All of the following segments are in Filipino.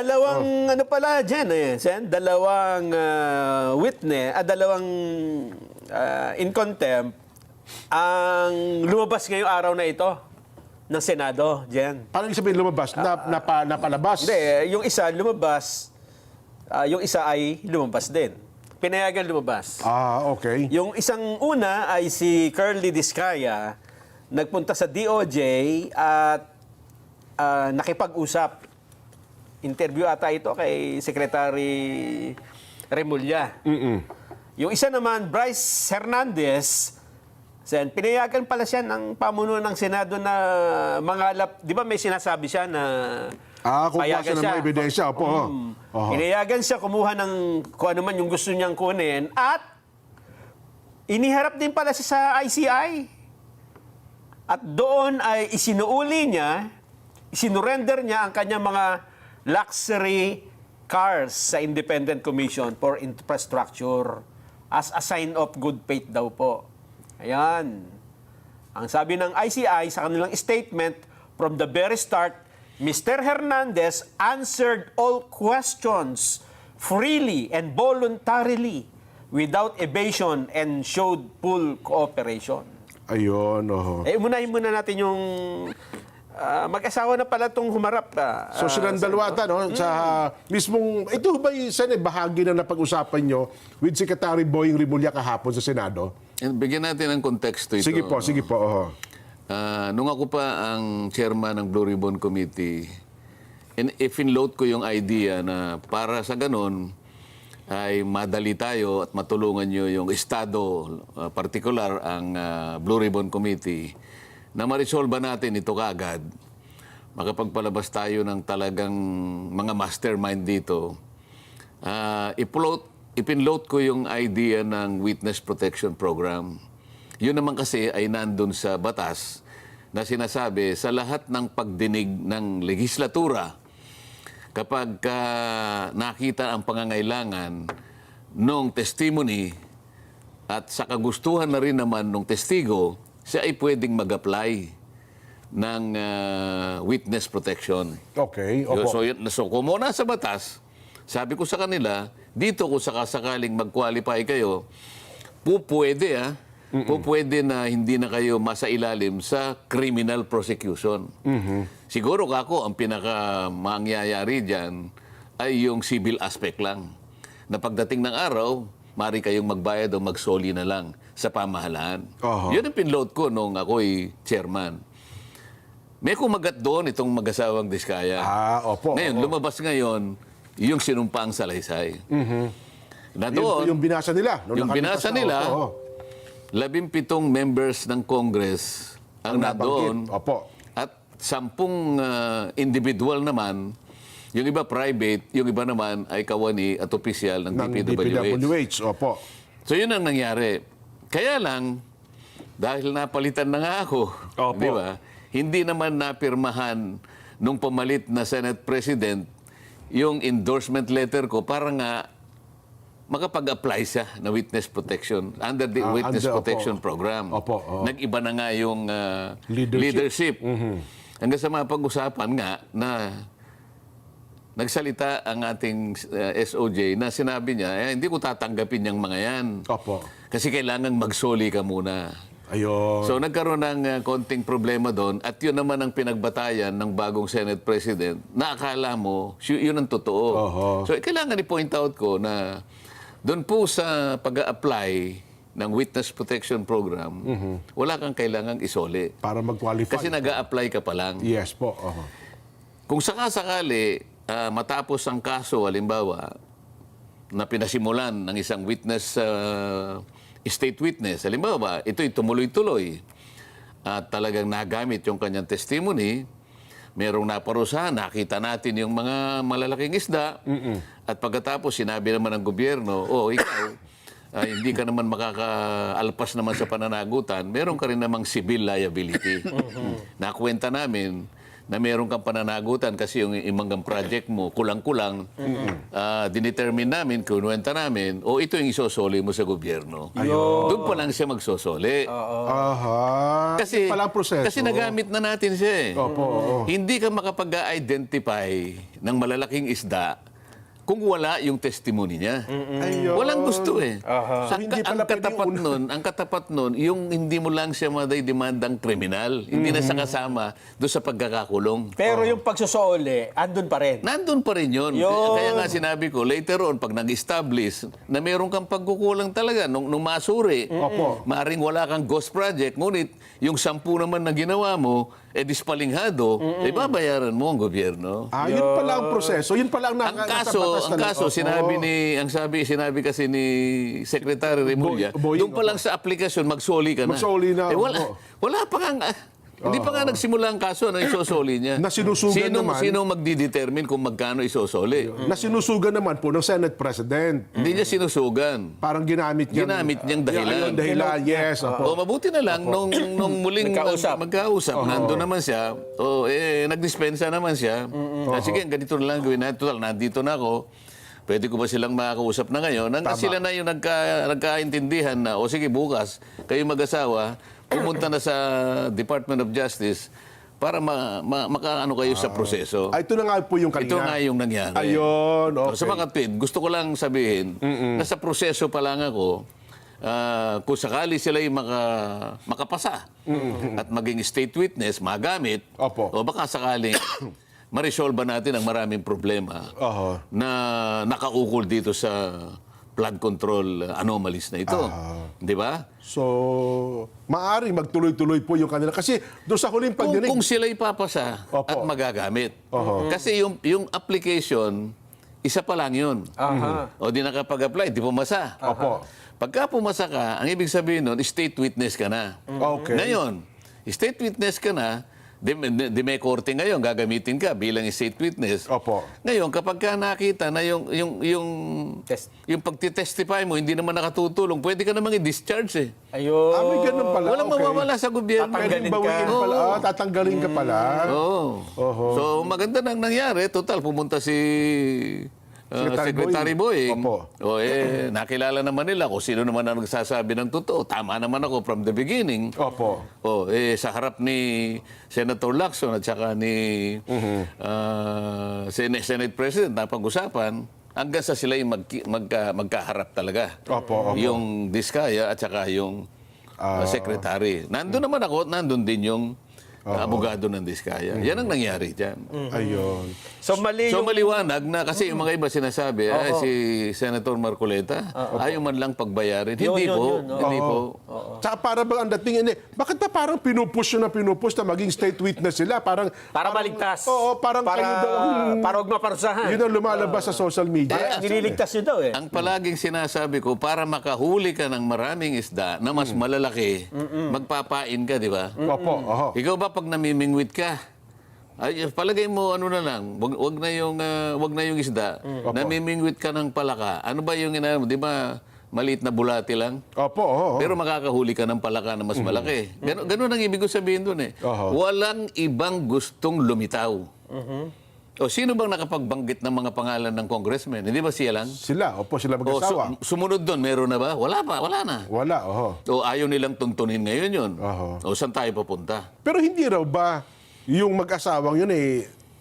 Dalawang ano pala dyan Sen? Dalawang witness, dalawang in contempt ang lumabas ngayong araw na ito ng Senado, Jen. Paano yung sabihin lumabas? Napalabas? Hindi, yung isa lumabas, yung isa ay lumabas din. Pinayagan lumabas. Okay. Yung isang una ay si Curly Discaya, nagpunta sa DOJ at nakipag-usap. Interview ata ito kay Secretary Remulla. Yung isa naman, Bryce Hernandez, pinayagan pala siya ng pamuno ng Senado na mangalap. Di ba may sinasabi siya na kumuha siya ng mga ebidensya. Pinayagan siya kumuha ng kung ano man yung gusto niyang kunin at iniharap din pala siya sa ICI. At doon ay isinurrender niya ang kanyang mga luxury cars sa Independent Commission for Infrastructure as a sign of good faith daw po. Ayan. Ang sabi ng ICI sa kanilang statement, from the very start, Mr. Hernandez answered all questions freely and voluntarily without evasion and showed full cooperation. Ayun, Unahin muna natin yung mag-asawa na pala itong humarap. So silang dalawa sa mismong, ito ba bahagi na napag-usapan nyo with Secretary Boying Rimulya kahapon sa Senado? Bigyan natin ng konteksto ito. Sige po. Nung ako pa ang chairman ng Blue Ribbon Committee, if-inload ko yung idea na para sa ganun, ay madali tayo at matulungan nyo yung Estado, particular ang Blue Ribbon Committee, na ma-resolve natin ito kaagad, makapagpalabas tayo ng talagang mga mastermind dito. Ipinload ko yung idea ng Witness Protection Program. Yun naman kasi ay nandun sa batas na sinasabi sa lahat ng pagdinig ng legislatura, kapag nakita ang pangangailangan ng testimony at sa kagustuhan na rin naman ng testigo, siya ay pwedeng mag-apply ng witness protection. Okay. So kung muna sa batas, sabi ko sa kanila, dito kung sakasakaling mag-qualify kayo, pwede na hindi na kayo masailalim sa criminal prosecution. Siguro kako ang pinaka-mangyayari dyan ay yung civil aspect lang. Na pagdating ng araw, mari kayong magbayad o magsoli na lang sa pamahalaan. Yun ang pinload ko nung ako'y chairman. May kumagat doon itong mag-asawang Diskaya. Ngayon, lumabas ngayon yung sinumpaang salaysay. Na doon, yung binasa nila. Yung binasa nila, 17 members ng Congress ang nandoon. At 10 individual naman, yung iba private, yung iba naman ay kawani at opisyal ng DPWH. So yun ang nangyari. Kaya lang, dahil napalitan na nga ako, di ba? Hindi naman napirmahan nung pamalit na Senate President yung endorsement letter ko para nga makapag-apply siya na witness protection under the witness protection program. Nag-iba na nga yung leadership. Hanggang sa mapag-usapan nga na nagsalita ang ating SOJ na sinabi niya, hindi ko tatanggapin yung mga yan. Kasi kailangan magsoli ka muna. So nagkaroon ng konting problema doon at yun naman ang pinagbatayan ng bagong Senate President na akala mo, yun ang totoo. So kailangan i-point out ko na doon po sa pag-a-apply ng Witness Protection Program, wala kang kailangang isoli. Para mag-qualify. Kasi nag-a-apply ka pa lang. Yes po. Kung sakasakali, matapos ang kaso, halimbawa, na pinasimulan ng isang witness, state witness, halimbawa, ito'y tumuloy-tuloy at talagang nagamit yung kanyang testimony, merong naparusahan, nakita natin yung mga malalaking isda, at pagkatapos sinabi naman ng gobyerno, ikaw, hindi ka naman makakaalpas naman sa pananagutan, meron ka rin namang civil liability. Nakwenta namin na meron kang pananagutan kasi yung imanggang project mo, kulang-kulang, dinetermine namin, kinuwenta namin, o ito yung isosoli mo sa gobyerno. Doon pa lang siya magsosoli. Aha. Kasi, Yun pala ang proseso. kasi nagamit na natin siya eh. Opo. Hindi ka makapag-identify ng malalaking isda kung wala yung testimony niya. Ayun. Walang gusto eh. So, hindi pala Ang katapat nun, yung hindi mo lang siya maday-demandang kriminal. Hindi na siya kasama doon sa pagkakakulong. Pero yung pagsusoli, andun pa rin. Nandun pa rin yun. Yun. Kaya nga sinabi ko, later on, pag nag-establish na meron kang pagkukulang talaga nung masuri, maaring wala kang ghost project, ngunit yung 10 naman na ginawa mo, dispalinghado, babayaran mo ang gobyerno. Yun pala ang proseso. Yun pala ang Ang kaso sinabi kasi ni Secretary Remulla, Boying, doon pa lang sa aplikasyon magsoli ka na. Magsoli na, Wala pa nga hindi pa nga nagsimula ang kaso na isosoli niya. Na sinusugan naman. Sino magdidetermine kung magkano isosoli? Na sinusugan naman po ng Senate President. Hindi niya sinusugan. Parang ginamit niyang dahilan. Ayun, dahilan, yes. O mabuti na lang nung muling magkausap, nandun naman siya, nagdispensa naman siya. Sige, ganito na lang gawin natin. Total, nandito na ako. Pwede ko ba silang makakausap na ngayon? Sila na yung nagkaintindihan na, sige, bukas, kayo mag-asawa, pumunta na sa Department of Justice para makaano kayo sa proseso. Ito na nga po yung kanina. Ito nga yung nangyari. Ayun, okay. So, sa mga tweet, gusto ko lang sabihin, na sa proseso pa lang ako, kung sakali sila yung makapasa at maging state witness, magamit, Opo. o baka sakaling ma-resolve natin ang maraming problema na nakaukol dito sa flood control anomalies na ito. Di ba? So, maaari magtuloy-tuloy po yung kanila. Kasi doon sa huling pagdinig... Kung sila ipapasa at magagamit. Kasi yung application, isa pa lang yun. O di nakapag-apply, di pumasa. Pagka pumasa ka, ang ibig sabihin nun, state witness ka na. Okay. Ngayon, state witness ka na, di may korte ngayon, gagamitin ka bilang state witness. Ngayon, kapag ka nakita na yung pagtitestify mo, hindi naman nakatutulong, pwede ka namang i-discharge eh. Ayun. may ganun pala. Walang mawawala sa gobyerno. Tatanggalin ka. Tatanggalin ka pala. So, maganda nang nangyari. Total, pumunta si Secretary Boying. Nakilala naman nila kung sino naman ang nagsasabi ng totoo. Tama naman ako from the beginning. Sa harap ni Senator Lacson at saka ni Senate President na pag-usapan, hanggang sa sila yung magkaharap talaga. Yung Diskaya at saka yung Secretary. Nandun naman ako, nandun din yung abogado ng Diskaya. Yan ang nangyari dyan. Ayun. So maliwanag na kasi yung mga iba sinasabi, si Senator Marcoleta, ayaw man lang pagbayarin. Hindi po. Hindi po. Tsaka para bang ang dating, bakit ba parang pinupush na maging state witness sila? Para maligtas. Parang kayo daw. Para huwag maparusahan. Yun ang lumalabas sa social media. Nililigtas yun daw eh. Ang palaging sinasabi ko, para makahuli ka ng maraming isda na mas malalaki, magpapain ka, di ba? Ikaw ba pag namimingwit ka, palagay mo ano na lang, wag na yung isda, namimingwit ka ng palaka. Ano ba yung mo, di ba? Maliit na bulati lang. Pero makakahuli ka ng palaka na mas malaki. Ganun ang ibig ko sabihin doon eh. Walang ibang gustong lumitaw. O sino bang nakapagbanggit ng mga pangalan ng congressman? Hindi ba siya lang? Sila mag-asawa. Sumunod doon, meron na ba? Wala pa, wala na. Wala, O ayaw nilang tuntunin ngayon yun. O saan tayo papunta? Pero hindi raw ba yung mag-asawang yun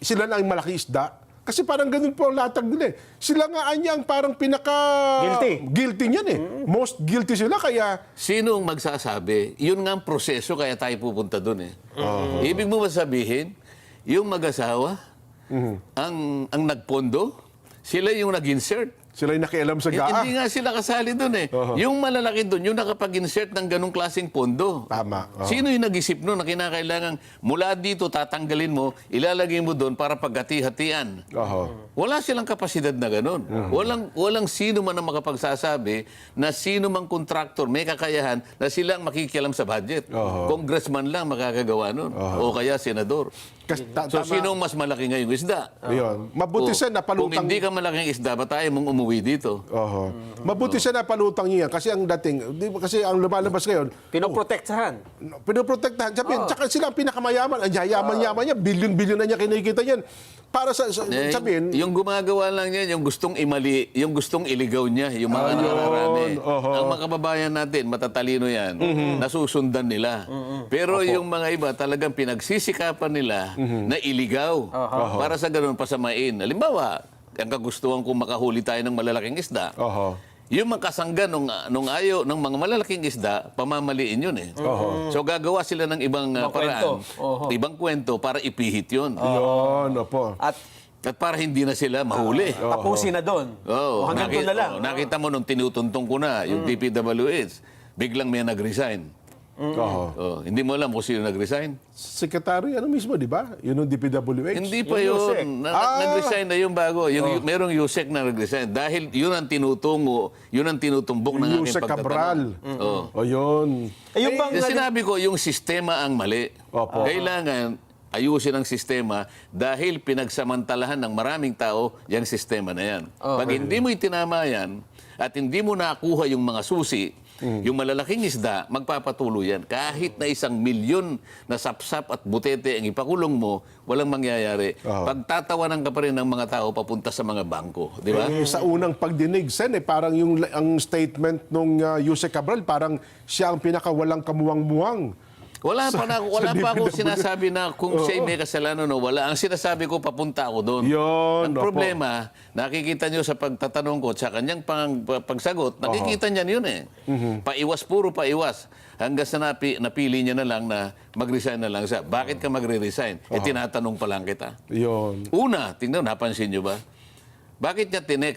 sila lang ang malaki isda? Kasi parang ganun po ang latag nila eh. Sila nga ang parang guilty niyan eh. Most guilty sila kaya... Sino ang magsasabi? Yun nga ang proseso kaya tayo pupunta doon eh. Ibig mo ba sabihin, yung mag-asawa, ang nagpondo, sila yung nag-insert. Sila yung nakialam sa GAA. Hindi nga sila kasali doon eh. Yung malalaki doon, yung nakapag-insert ng ganong klaseng pondo. Tama. Sino yung nag-isip noon na kinakailangan mula dito tatanggalin mo, ilalagay mo doon para paghati-hatian? Wala silang kapasidad na ganon. Walang sino man ang makapagsasabi na sino mang kontraktor may kakayahan na silang makikialam sa budget. Congressman lang makakagawa noon. O kaya senador. So, sino mas malaki ngayong isda? Ayun. Mabuti siya Kung napalutang. hindi ka malaking isda, ba tayo mong umuwi dito? Oho. Mabuti siya napalutang niya kasi ang dating, kasi ang lumalabas ngayon, Pinoprotektahan. pinoprotektahan. Sabihin, tsaka sila ang pinakamayaman. Ang yaman-yaman niya, bilyon-bilyon na niya kinikita niyan. Para sabihin, Yung gumagawa lang yan, yung gustong imali, yung gustong iligaw niya, yung mga nakararami. Oho. Ang mga kababayan natin, matatalino yan, nasusundan nila. Pero yung mga iba, talagang pinagsisikapan nila na iligaw para sa ganun pasamain. Halimbawa, ang kagustuhan kung makahuli tayo ng malalaking isda, oho. yung makasangga nung ayaw ng mga malalaking isda, pamamaliin yun eh. So gagawa sila ng ibang paraan, ibang kwento para ipihit yun. Yun, opo. At At para hindi na sila mahuli. tapusin na doon. Oh, Hanggang doon na lang. nakita mo nung tinutuntong ko na, yung DPWH, biglang may nag-resign. Oho. Oh, hindi mo alam kung sino nag-resign? Secretary, ano mismo, di ba? Yun yung DPWH. Hindi pa Yung Yusek. yun. Nag-resign na yung bago. Merong Yusek na nag-resign. Dahil yun ang tinutungo, yun ang tinutumbok ng aking Yusek Cabral. pagtatanong. Oh. O yun. Yung bang Kasi sinabi ko, yung sistema ang mali. Opo. Kailangan ayusin ang sistema dahil pinagsamantalahan ng maraming tao yung sistema na yan. Pag hindi mo itinama yan at hindi mo nakuha yung mga susi, yung malalaking isda, magpapatuloy yan. Kahit na 1 milyon na sapsap at butete ang ipakulong mo, walang mangyayari. Pagtatawanan ka pa rin ng mga tao papunta sa mga bangko. Di ba? Eh, sa unang pagdinig, Sen, parang ang statement nung Yusek Cabral, parang siya ang pinakawalang kamuwang-muwang. Wala pa akong DPWH. sinasabi na kung siya'y may kasalanan o wala. Ang sinasabi ko, papunta ako doon. Yun, Ang opo. problema, nakikita nyo sa pagtatanong ko at sa kanyang pagsagot, nakikita niyan yun eh. Paiwas, puro paiwas. Hanggang sa napili niya na lang na mag-resign na lang siya. Bakit ka magre-resign? Eh, tinatanong pa lang kita. Yun. Una, tingnan, napansin nyo ba? Bakit niya tinex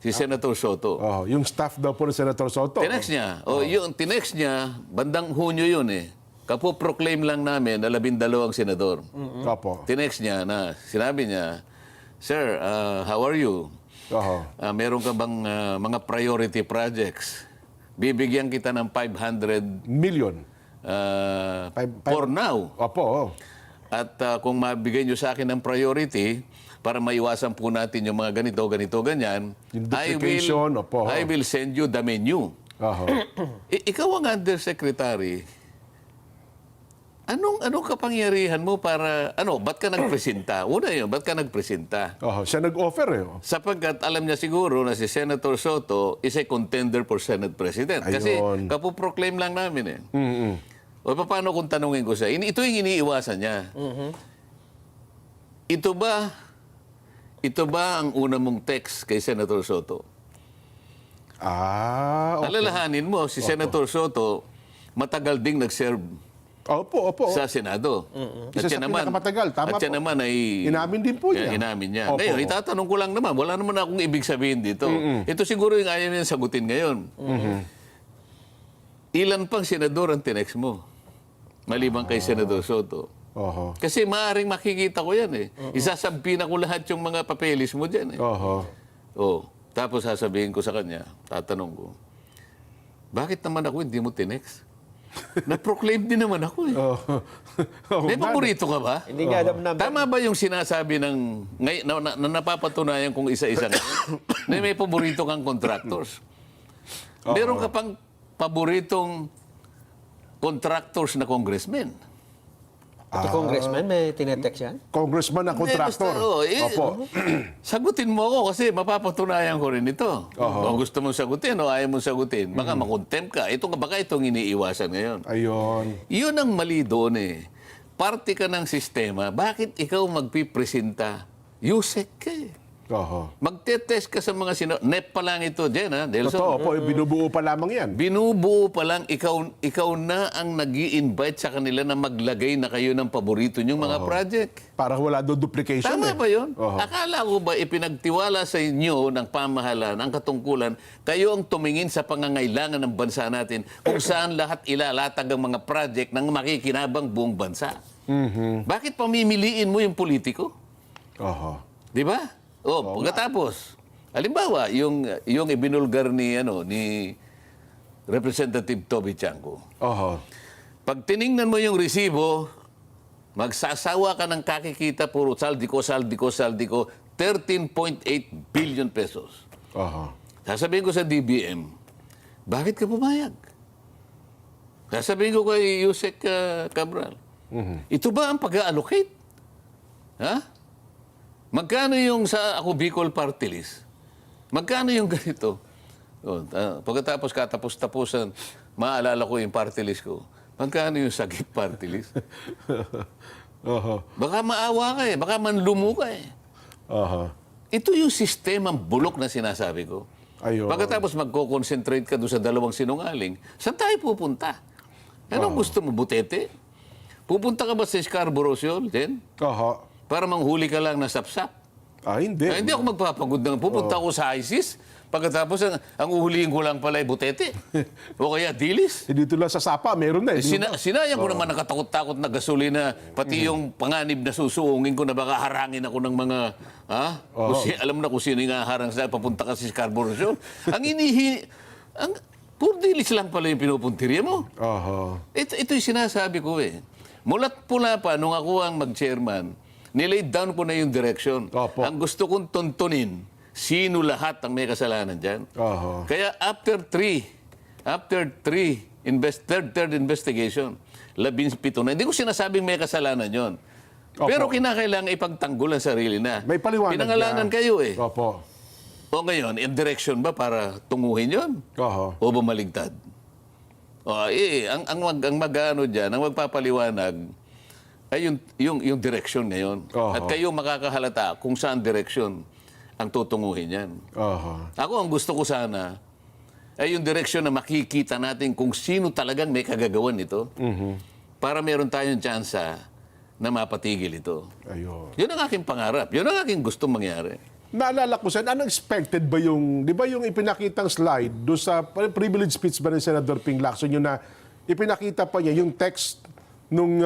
si Senator Soto? Oh, yung staff daw po ni Senator Soto. Tinex niya. O yung tinex niya, bandang Hunyo yun eh. Kapo-proclaim lang namin na 12 senador. Opo. Tinex niya na sinabi niya, Sir, how are you? Oho. Meron ka bang mga priority projects? Bibigyan kita ng 500 Million. for now. Opo. Oh. At kung mabigay niyo sa akin ng priority, para maiwasan po natin yung mga ganito, ganyan, Yung duplication, opo. I will send you the menu. Oho. Ikaw ang undersecretary. Anong kapangyarihan mo para, ba't ka nagpresenta? Una yun, ba't ka nagpresenta? Oho. Siya nag-offer eh. Oh. Sapagkat alam niya siguro na si Senator Soto is a contender for Senate President. Kasi Ayun. kapoproclaim lang namin eh. O paano kung tanungin ko siya? Ito yung iniiwasan niya. Ito ba ang una mong text kay Senator Soto? Okay. Alalahanin mo, si Senator Soto matagal ding nag-serve Opo. sa Senado. Isa sa pinakamatagal, tama at siya po. naman ay... Inamin din po niya. Inamin niya. Opo. Ngayon, itatanong ko lang naman, wala naman akong ibig sabihin dito. Ito siguro yung ayaw niya sagutin ngayon. Ilan pang senador ang tinex mo? Maliban kay Senador Soto. Oho. Kasi maaaring makikita ko yan eh. Isasampin ako lahat yung mga papeles mo dyan eh. Oho. Tapos sasabihin ko sa kanya, tatanong ko, bakit naman ako hindi mo tinex? Na-proclaim din naman ako eh. May paborito ka ba? Hindi nga alam na. Tama ba yung sinasabi ng na napapatunayan kung isa-isa na may paborito kang contractors? Meron ka pang paboritong contractors na congressmen. Ito congressman, may tinetext yan? Congressman na contractor. Opo. Sagutin mo ako kasi mapapatunayan ko rin ito. Kung gusto mong sagutin o ayaw mong sagutin, baka makontempt ka. Baka itong iniiwasan ngayon. Ayun. Yun ang mali doon eh. Parte ka ng sistema, bakit ikaw magpipresenta? Yusek ka eh. Oho. Magte-test ka sa mga NEP pa lang ito, Jen, ha? Delson? Totoo po, binubuo pa lamang yan. Binubuo pa lang, ikaw na ang nag-i-invite sa kanila na maglagay na kayo ng paborito niyong mga project. Para wala doon duplication Tama eh. ba yun? Oho. Akala ko ba ipinagtiwala sa inyo ng pamahalaan, ang katungkulan, kayo ang tumingin sa pangangailangan ng bansa natin kung saan lahat ilalatag ang mga project ng makikinabang buong bansa. Bakit pamimiliin mo yung politiko? Oho. Di ba? Pagkatapos, halimbawa, yung ibinulgar ni Representative Toby Chanco. Oho. Pag tiningnan mo yung resibo, magsasawa ka ng kakikita, puro saldi ko, 13.8 billion pesos. Aha. Sasabihin ko sa DBM, bakit ka pumayag? Sasabihin ko kay Yusek Cabral, ito ba ang pag-allocate? Ha? Magkano yung sa ako Bicol Party List? Magkano yung ganito? Pagkatapos katapos-tapusan, maalala ko yung party list ko. Magkano yung sagip party list? Aha. Baka maawa ka eh. Baka manlumo ka eh. Aha. Ito yung sistemang bulok na sinasabi ko. Ayun. Pagkatapos magko-concentrate ka doon sa dalawang sinungaling, saan tayo pupunta? Anong gusto mo, Butete? Pupunta ka ba sa Scarborough Shoal, Jen? Aha. Para manghuli ka lang na sapsap? Hindi. Hindi ako magpapagod na. Pupunta ako sa ISIS. Pagkatapos, ang uhulihin ko lang pala ay Butete. O kaya Dilis. Dito lang sa Sapa, meron na. Sinayang ko naman nakatakot-takot na gasolina, pati yung panganib na susuungin ko na baka harangin ako ng mga, alam na kung sino yung haharang sa papunta ka sa Scarborough Shoal. Puro Dilis lang pala yung pinupuntirya mo. Aha. Ito yung sinasabi ko eh. Mulat pula pa, nung ako ang mag-chairman, nilay down ko na yung direction. Opo. Ang gusto kong tuntunin, sino lahat ang may kasalanan dyan. Aha. Kaya after third investigation, 17 na. Hindi ko sinasabing may kasalanan yon. Opo. Pero kinakailangan ipagtanggol ang sarili na. May paliwanag Pinangalanan na. kayo eh. Opo. O ngayon, in direction ba para tunguhin yon? Aha. O bumaligtad? Ang mag-ano dyan, ang magpapaliwanag ay yung direction ngayon. Oho. At kayo makakahalata kung saan direction ang tutunguhin yan. Aha. Ako, ang gusto ko sana ay yung direction na makikita natin kung sino talagang may kagagawan nito para meron tayong tsansa na mapatigil ito. Ayun. Yun ang aking pangarap. Yun ang aking gustong mangyari. Naalala ko saan, unexpected ba yung, di ba yung ipinakitang slide doon sa privilege speech ba ni Senador Ping Lacson, yun na ipinakita pa niya yung text nung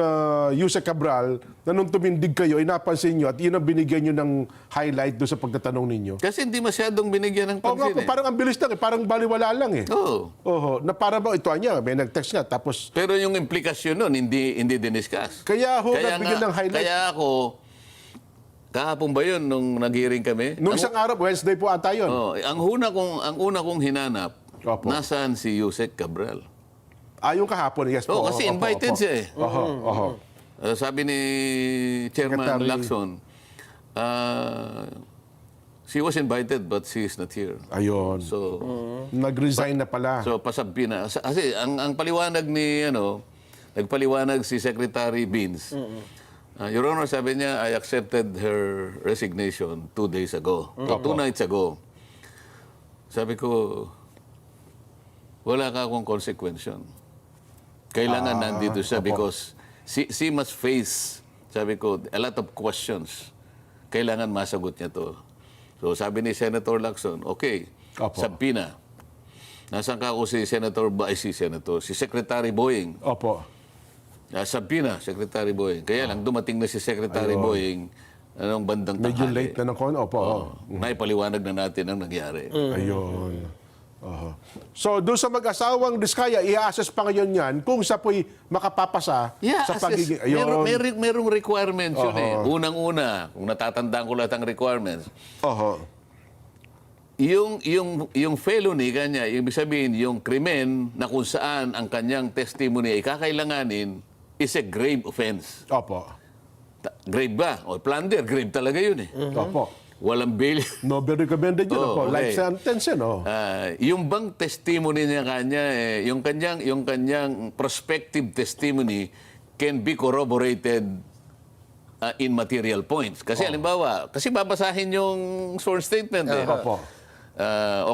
Yusek Cabral na nung tumindig kayo, napansin nyo at yun ang binigyan nyo ng highlight doon sa pagtatanong ninyo. Kasi hindi masyadong binigyan ng Oo nga pansin po, parang ang bilis lang eh, parang baliwala lang eh. Oo. Oho, na para ba ito niya, may nag-text nga tapos Pero yung implikasyon nun, hindi diniscuss. kaya ho nagbigyan ng highlight. Kaya ako, kahapon ba yun nung nag-hearing kami? Nung isang araw, Wednesday po ata yun. Ang una kong hinanap, Opo. nasaan si Yusek Cabral? Yung kahapon, yes po. Kasi Opo, invited opo. siya eh. Oho. Sabi ni Chairman Secretary. Lacson, she was invited but she is not here. Ayun. So, Nag-resign na pala. so pasabi na. Kasi ang paliwanag ni, nagpaliwanag si Secretary Beans. Your Honor, sabi niya, I accepted her resignation 2 days ago. 2 nights ago. Sabi ko, wala ka akong consequence. Kailangan nandito siya because she must face, sabi ko, a lot of questions. Kailangan masagot niya to. So sabi ni Senator Lacson, okay, Opo. sabina. Nasaan ka ako si Secretary Boying. Opo. Sabina, Secretary Boying. Kaya lang, dumating na si Secretary Boying anong bandang Medyo tanghali. late na ng kon. Opo. Naipaliwanag na natin ang nangyari. Ayun. Oho. So, doon sa mag-asawang Diskaya, i-assess pa ngayon yan kung siya po'y makapapasa sa pagiging... Merong requirements yun eh. Unang-una, kung natatandaan ko lahat ang requirements, Oho. yung felony kanya, ibig sabihin, yung krimen na kung saan ang kanyang testimony ay kakailanganin is a grave offense. Opo. Grave ba? O plunder, grave talaga yun eh. Opo. Walang bail. Nobel recommended yun. Opo. okay. Life sentence yun. Oh. Yung bang testimony niya kanya, yung kanyang prospective testimony can be corroborated in material points. Kasi halimbawa, kasi babasahin yung sworn statement eh. Opo.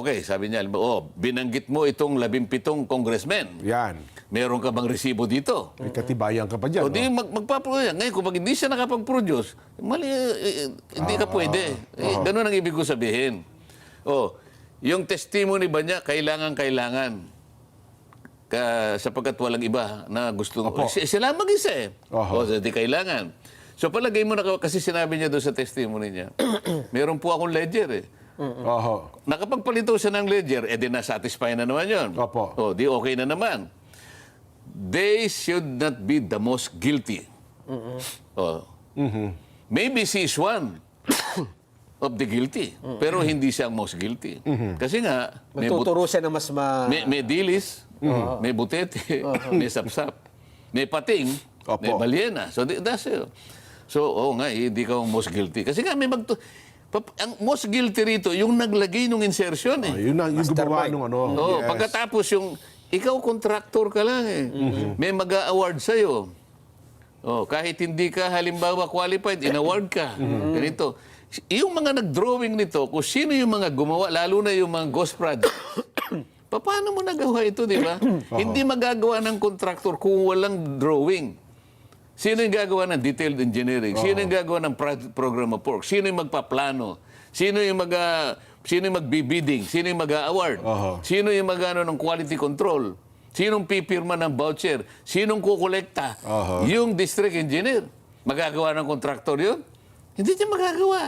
Okay, sabi niya, binanggit mo itong 17 congressmen. Yan. Meron ka bang resibo dito? May katibayan ka pa dyan. O di magpaproduce. Ngayon, kung hindi siya nakapag-produce, mali, hindi ka pwede. Ganun ang ibig ko sabihin. Yung testimony ba niya, kailangan. Sapagkat walang iba na gusto. Sila mag-isa eh. Di kailangan. So palagay mo na, kasi sinabi niya doon sa testimony niya, meron po akong ledger eh. Oho. Nakapagpalito siya ng ledger, di na-satisfy na naman yun. Opo. Di okay na naman. They should not be the most guilty. Oh. Maybe she is one of the guilty, pero hindi siya ang most guilty. Kasi nga, Magtuturo siya na mas may dilis, may butete, may sapsap, may pating, Opo. may balyena. So that's it. So, nga, hindi ka ang most guilty. Kasi nga, ang most guilty rito, yung naglagay ng insertion eh. Yun ang yung gumawa nung ano. Oo, Yes. pagkatapos ikaw contractor ka lang eh. May mag-a-award sa'yo. Oh, kahit hindi ka halimbawa qualified, in-award ka. Ganito. Yung mga nag-drawing nito, kung sino yung mga gumawa, lalo na yung mga ghost projects, paano mo nagawa ito, di ba? Hindi magagawa ng contractor kung walang drawing. Sino yung gagawa ng detailed engineering? Sino yung gagawa ng program of work? Sino yung magpaplano? Sino yung magbibidding? Sino yung mag-a-award? Sino yung mag-ano ng quality control? Sinong pipirma ng voucher? Sinong kukolekta? Yung district engineer. Magagawa ng contractor yun? Hindi niya magagawa.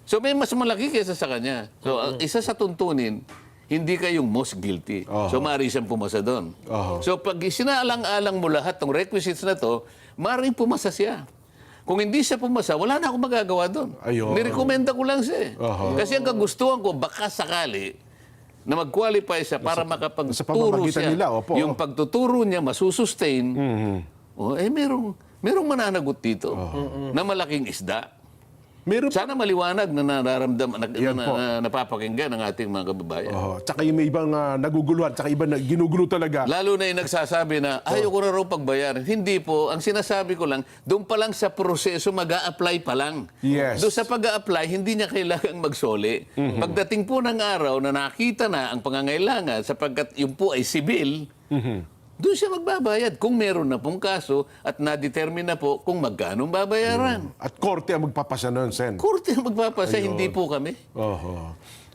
So may mas malaki kaysa sa kanya. So ang isa sa tuntunin, hindi kayong most guilty. So maaari siyang pumasa doon. So pag sinaalang-alang mo lahat ng requisites na to, maaaring pumasa siya. Kung hindi siya pumasa, wala na akong magagawa doon. Ayun. Nirekomenda ko lang siya. Kasi ang kagustuhan ko, baka sakali, na mag-qualify siya para makapagturo pamamagitan siya. nila, opo. Yung pagtuturo niya, masusustain. Merong mananagot dito na malaking isda. Meron pa. Sana maliwanag na nararamdaman, Yan po. napapakinggan ng ating mga kababayan. Tsaka yung may ibang naguguluhan, tsaka iba na ginugulo talaga. Lalo na yung nagsasabi na, ayaw ko na raw pagbayaran. Hindi po. Ang sinasabi ko lang, doon pa lang sa proseso, mag-a-apply pa lang. Yes. Doon sa pag-a-apply, hindi niya kailangang magsoli. Pagdating po ng araw na nakita na ang pangangailangan, sapagkat yung po ay sibil, doon siya magbabayad kung meron na pong kaso at na-determine na po kung magkano babayaran. At korte ang magpapasa nun, Sen. Korte ang magpapasa, hindi po kami.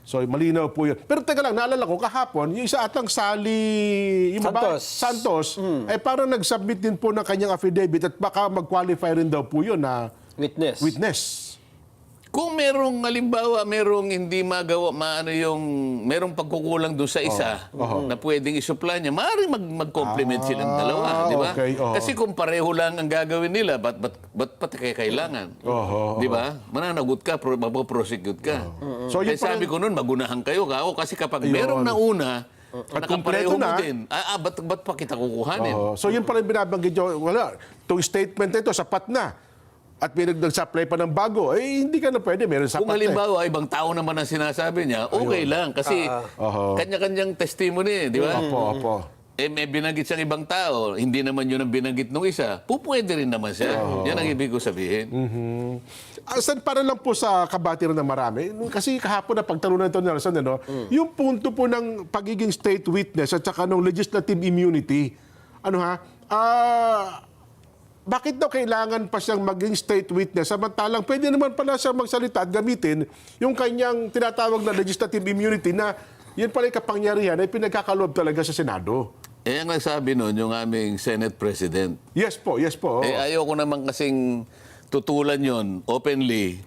So, malinaw po yun. Pero teka lang, naalala ko, kahapon, yung isa atang Sally Santos ay parang nag-submit din po ng kanyang affidavit at baka mag-qualify rin daw po yun na witness. Kung merong halimbawa, merong hindi magawa, merong pagkukulang doon sa isa na pwedeng isupply niya, maaaring mag-complement silang dalawa, di ba? Okay, Kasi kung pareho lang ang gagawin nila, ba't pati kailangan? Di ba? Mananagot ka, mapoprosecute ka. So, Kaya yun pa sabi ko noon, magunahan kayo kako kasi kapag merong nauna, At nakapareho kumpleto mo na. din, ba't pa kita kukuhanin? So, yun pala yung binabanggit nyo. Wala, itong statement na ito, sapat na. At may nag-supply pa ng bago, hindi ka na pwede, meron sapat Kung halimbawa, ibang tao naman ang sinasabi niya, okay lang. Kasi kanya-kanyang testimony, di ba? Opo. May binanggit siyang ibang tao, hindi naman yun ang binanggit ng isa, pupwede rin naman siya. Yan ang ibig ko sabihin. Saan para lang po sa kabatiran ng marami, kasi kahapon na pagtalunan ito ni Nelson, yung punto po ng pagiging state witness at saka ng legislative immunity, bakit daw kailangan pa siyang maging state witness samantalang pwede naman pala siyang magsalita at gamitin yung kanyang tinatawag na legislative immunity na yan pala yung kapangyarihan ay pinagkakaloob talaga sa Senado. Ang nagsabi nun, yung aming Senate President. Yes po. Ayoko naman kasing tutulan yon openly.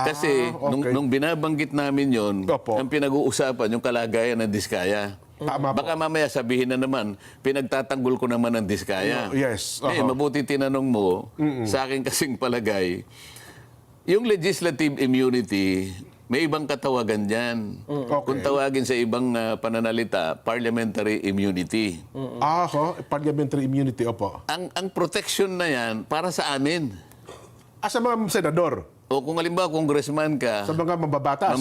Kasi okay. nung binabanggit namin yon, ang pinag-uusapan yung kalagayan ng Diskaya. Tama Baka mamaya sabihin na naman, pinagtatanggol ko naman ang Diskaya. Yes. Mabuti tinanong mo, sa akin kasing palagay, yung legislative immunity, may ibang katawagan dyan. Okay. Kung tawagin sa ibang pananalita, parliamentary immunity. Parliamentary immunity, opo. Ang protection na yan, para sa amin. Sa mga senador. O kung halimbawa, congressman ka, Sa mga mambabatas.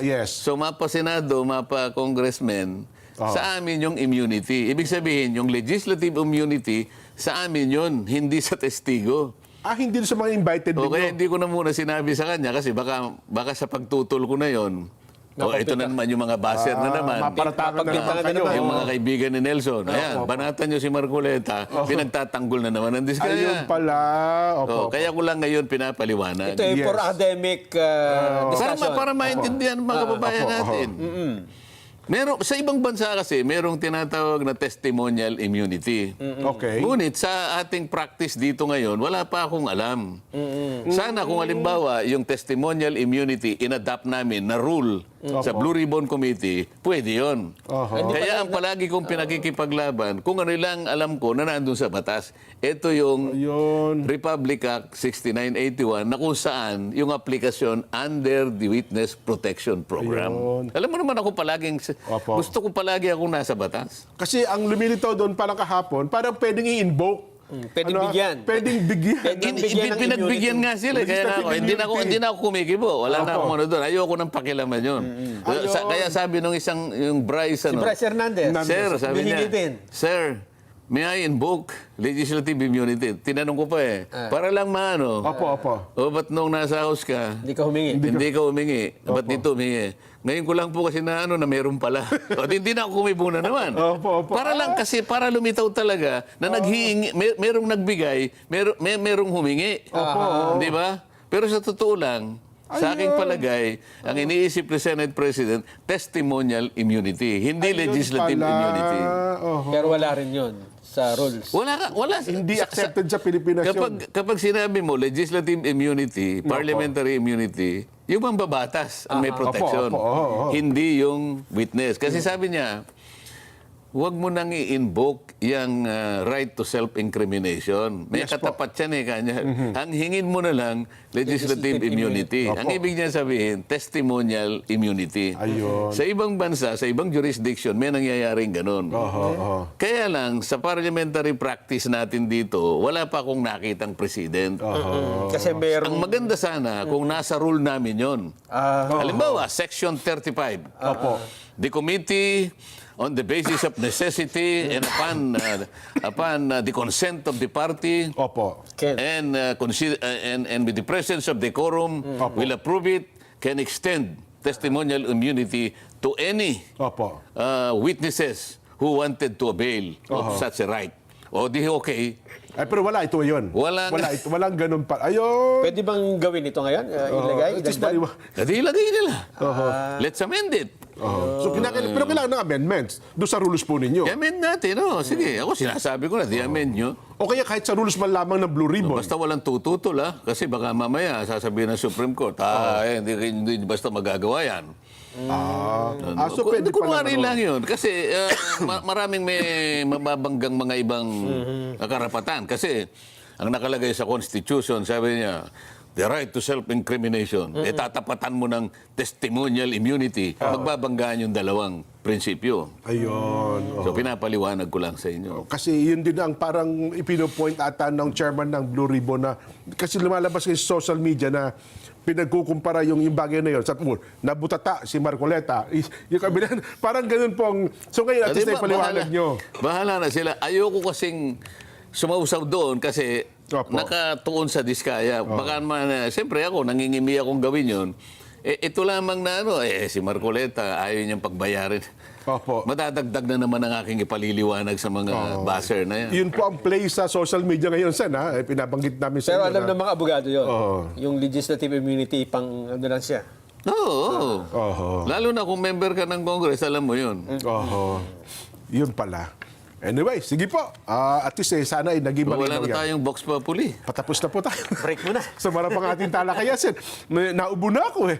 Yes. So, mapa-senado, mapa-congressman, sa amin yung immunity. Ibig sabihin, yung legislative immunity, sa amin yun, hindi sa testigo. Hindi sa mga invited O kaya ninyo. hindi ko na muna sinabi sa kanya kasi baka sa pagtutol ko na yon. Ito na naman yung mga baser na naman. Maparatangan na naman kayo. Yung mga kaibigan ni Nelson. Ayan, banatan nyo si Marcoleta, pinagtatanggol na naman ang Diskaya. Ayun pala. Opo. Kaya ko lang ngayon pinapaliwanag. Ito ay for academic discussion. Para maintindihan ng mga kababayan natin. Sa ibang bansa kasi, merong tinatawag na testimonial immunity. Okay. Ngunit sa ating practice dito ngayon, wala pa akong alam. Sana kung halimbawa, yung testimonial immunity, inadapt namin na rule sa Blue Ribbon Committee, pwede yun. Oho. Kaya ang palagi kong pinakikipaglaban, kung ano lang alam ko na nandun sa batas, ito yung Yun. Republic Act 6981 na kung saan yung aplikasyon under the Witness Protection Program. Ayun. Alam mo naman ako palaging, Opo. gusto ko palagi akong nasa batas. Kasi ang lumilitaw doon parang kahapon, parang pwedeng i-invoke. Pwedeng bigyan. Pwedeng bigyan. Pwedeng bigyan ng Pinagbigyan nga sila. Kaya nga ako, hindi na ako kumikibo. Wala na akong ano doon. Ayoko nang pakilaman yun. Kaya sabi nung yung Bryce, Si ano, Bryce Hernandez. Sir, sabi Humihingi niya, din. Sir, may I invoke legislative immunity? Tinanong ko pa para lang maano. Opo. O ba't nung nasa house ka, Hindi ka humingi. hindi ka humingi? Ba't dito humingi? Ngayon ko lang po kasi na meron pala. O hindi na ako kumibuna naman. Opo. Para lang kasi, para lumitaw talaga na naghihingi, merong nagbigay, merong humingi. Di ba? Pero sa totoo lang, sa aking palagay, ang iniisip ni Senate President, testimonial immunity, hindi legislative immunity. Pero wala rin yun sa rules. Wala. Hindi accepted sa Pilipinas yun. Kapag sinabi mo legislative immunity, parliamentary immunity, yung mambabatas ang may protection. Opo. Hindi yung witness. Kasi sabi niya, huwag mo nang i-invoke yung right to self-incrimination. May katapat yan kanya. Ang hingin mo na lang, legislative immunity. Ang ibig niya sabihin, testimonial immunity. Ayun. Sa ibang bansa, sa ibang jurisdiction, may nangyayaring ganun. Kaya lang, sa parliamentary practice natin dito, wala pa akong nakitang president. Kasi meron. Ang maganda sana kung nasa rule namin yon. Halimbawa, Section 35. The committee, on the basis of necessity and upon the consent of the party, and and with the presence of decorum, will approve it, can extend testimonial immunity to any witnesses who wanted to avail of such a right. O di okay. Ay, pero wala ito yun. Walang ganun pa. Ayun. Pwede bang gawin ito ngayon? Ilagay? Just Idagdag? Hindi ilagay nila. Let's amend it. So, pero kailangan ng amendments doon sa rules po ninyo. I-amend natin. Sige, ako sinasabi ko na, di-amend nyo. O kaya kahit sa rules man lamang ng Blue Ribbon. Basta walang tututol, kasi baka mamaya sasabihin ng Supreme Court, hindi basta magagawa yan. So pwede pa Kunwari naman. lang yun. Kasi maraming may mababanggang mga ibang karapatan. Kasi ang nakalagay sa Constitution, sabi niya, the right to self-incrimination. Tatapatan mo ng testimonial immunity. Magbabanggaan yung dalawang prinsipyo. Ayun. So pinapaliwanag ko lang sa inyo. Kasi yun din ang parang ipinopoint ata ng chairman ng Blue Ribbon na kasi lumalabas sa social media na pinagkukumpara yung bagay na yun. Sa nabutata si Marcoleta. Yung kabila, parang ganun pong... So ngayon, at least na ipaliwanag nyo. Bahala na sila. Ayoko kasing sumausaw doon kasi nakatuon sa diskaya. Baka naman, siyempre ako, nangingimi akong gawin yun. Ito lamang na si Marcoleta, ayaw niyang pagbayarin. Madadagdag na naman ang aking ipaliliwanag sa mga buzzer na yan. Yun po ang play sa social media ngayon, Sen, ha? Pinabanggit namin sa Pero inyo alam na- ng mga abogado yun. Yung legislative immunity, pang ano lang siya. Oo. Lalo na kung member ka ng Congress, alam mo yun. Yun pala. Anyway, sige po. At least sana ay naging Wala malinaw na yan. tayong box populi. Patapos na po tayo. Break mo na. Sa marapang ating talakayan, Sen. Naubo na ako eh.